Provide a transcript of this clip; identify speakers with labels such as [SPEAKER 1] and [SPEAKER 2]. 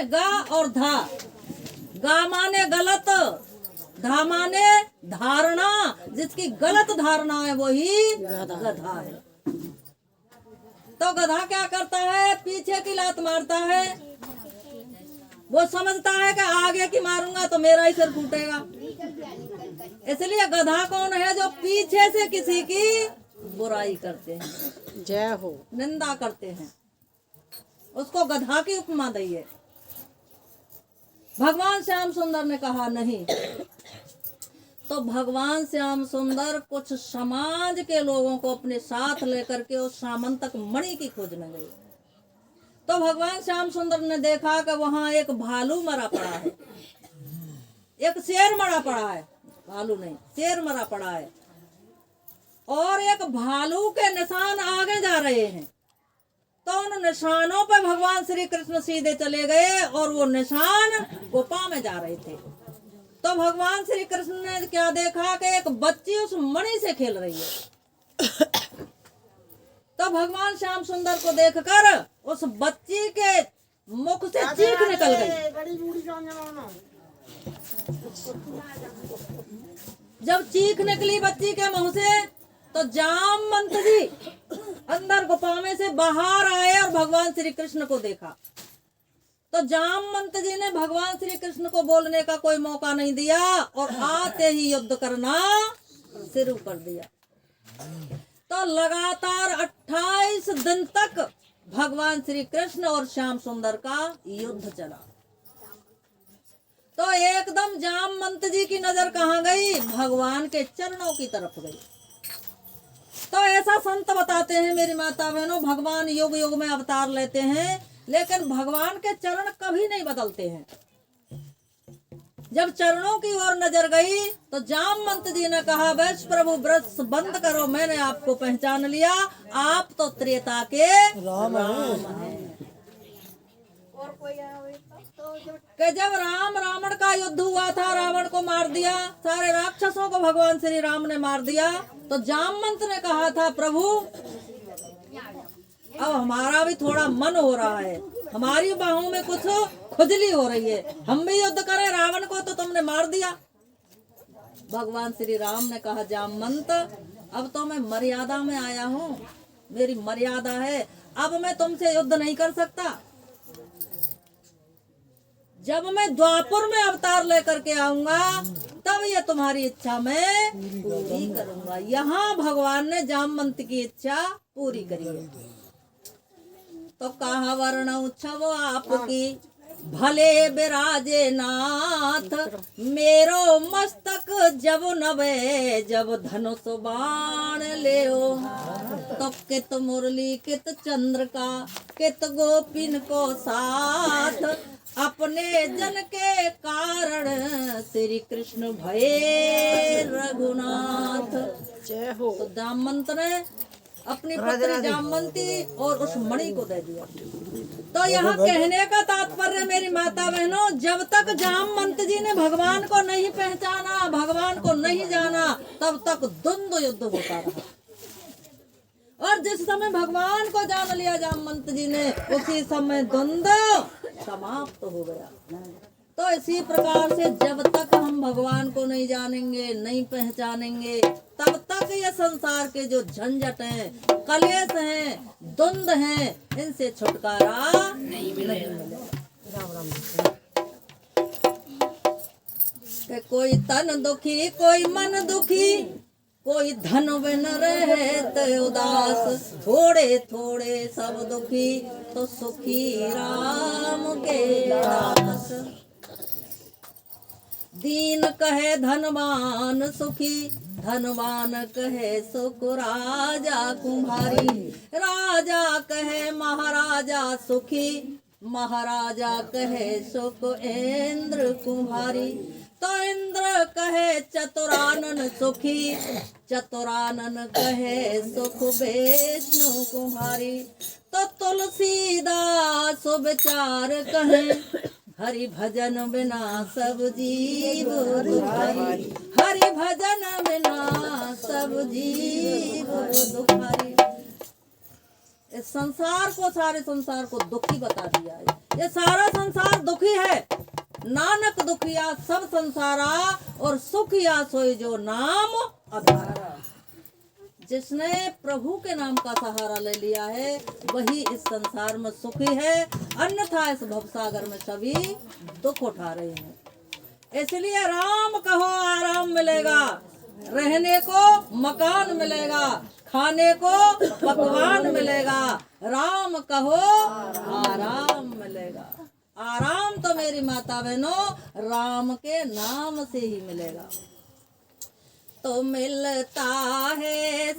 [SPEAKER 1] गा और धा। गा माने गलत, धा माने धारणा। जिसकी गलत धारणा है वही गधा है। तो गधा क्या करता है? पीछे की लात मारता है। वो समझता है कि आगे की मारूंगा तो मेरा ही सिर फूटेगा। इसलिए गधा कौन है? जो पीछे से किसी की बुराई करते हैं,
[SPEAKER 2] जय हो,
[SPEAKER 1] निंदा करते हैं, उसको गधा की उपमा दी है। भगवान श्याम सुंदर ने कहा नहीं। तो भगवान श्याम सुंदर कुछ समाज के लोगों को अपने साथ लेकर के उस सामंतक मणि की खोजने गए। तो भगवान श्याम सुंदर ने देखा कि वहां एक भालू मरा पड़ा है, एक शेर मरा पड़ा है, भालू नहीं शेर मरा पड़ा है, और एक भालू के निशान आगे जा रहे हैं। तो उन निशानों पर भगवान श्री कृष्ण सीधे चले गए और वो निशान गुफा में जा रहे थे। तो भगवान श्री कृष्ण ने क्या देखा कि एक बच्ची उस मणि से खेल रही है। तो भगवान श्याम सुंदर को देखकर उस बच्ची के मुख से चीख निकल गई। जब चीख निकली बच्ची के मुंह से तो जामवंत जी अंदर गुफा में से बाहर आए और भगवान श्री कृष्ण को देखा। तो जामवंत जी ने भगवान श्री कृष्ण को बोलने का कोई मौका नहीं दिया और आते ही युद्ध करना शुरू कर दिया। तो लगातार 28 दिन तक भगवान श्री कृष्ण और श्याम सुंदर का युद्ध चला। तो एकदम जामवंत जी की नजर कहाँ गई? भगवान के चरणों की तरफ गई। तो ऐसा संत बताते हैं मेरी माता बहनों, भगवान युग युग में अवतार लेते हैं लेकिन भगवान के चरण कभी नहीं बदलते हैं। जब चरणों की ओर नजर गई तो जामवंत जी ने कहा, वैश्य प्रभु ब्रश बंद करो, मैंने आपको पहचान लिया, आप तो त्रेता के राम हैं। कि जब रावण का युद्ध हुआ था, रावण को मार दिया, सारे राक्षसों को भगवान श्री राम ने मार दिया, तो जामवंत ने कहा था, प्रभु अब हमारा भी थोड़ा मन हो रहा है, हमारी बाहों में कुछ खुजली हो रही है, हम भी युद्ध करें, रावण को तो तुमने मार दिया। भगवान श्री राम ने कहा, जामवंत अब तो मैं मर्यादा में आया हूँ, मेरी मर्यादा है, अब मैं तुमसे युद्ध नहीं कर सकता। जब मैं द्वापर में अवतार लेकर के आऊंगा तब ये तुम्हारी इच्छा मैं पूरी करूंगा। यहाँ भगवान ने जामवंत की इच्छा पूरी करी है। तो कहा वर्ण उच्छव आपकी भले बिराजे नाथ, मेरो मस्तक जब नवे जब धनुष बाण ले। तो कित मुरली कित चंद्र का कित गोपिन को साथ, अपने जन के कारण श्री कृष्ण भये रघुनाथ।
[SPEAKER 2] जय हो।
[SPEAKER 1] तो जामवंत ने अपनी पुत्री जामवंती और उस मणि को दे दिया। तो यहाँ कहने का तात्पर्य मेरी माता बहनों, जब तक जामवंत जी ने भगवान को नहीं पहचाना, भगवान को नहीं जाना, तब तक द्वंद्व युद्ध होता रहा। और जिस समय भगवान को जान लिया जामवंत जी ने, उसी समय द्वंद्व समाप्त हो गया। तो इसी प्रकार से जब तक हम भगवान को नहीं जानेंगे, नहीं पहचानेंगे, तब तक ये संसार के जो झंझट हैं, कलेश हैं, द्वंद्व हैं, इनसे छुटकारा नहीं मिलेगा। कोई तन दुखी, कोई मन दुखी, कोई धन बिन रहे उदास, थोड़े थोड़े सब दुखी, तो सुखी राम के दास। दीन कहे धनवान सुखी, धनवान कहे सुख राजा कुम्हारी, राजा कहे महाराजा सुखी, महाराजा कहे सुख इंद्र कुम्हारी। तो इंद्र कहे चतुरानन सुखी, चतुरानन कहे सुख विष्णु कुम्हारी। तो तुलसीदास विचार कहे, हरि भजन बिना सब जीव दुखारी, हरि भजन बिना सब जीव दुखारी। इस संसार को, सारे संसार को दुखी बता दिया है। ये सारा संसार दुखी है, नानक दुखिया सब संसारा, और सुखिया सोई जो नाम आधारा। जिसने प्रभु के नाम का सहारा ले लिया है वही इस संसार में सुखी है, अन्यथा इस भवसागर में सभी दुख उठा रहे हैं। इसलिए राम कहो आराम मिलेगा, रहने को मकान मिलेगा, खाने को पकवान मिलेगा। राम कहो आराम मिलेगा। आराम तो मेरी माता बहनों राम के नाम से ही मिलेगा। तो मिलता है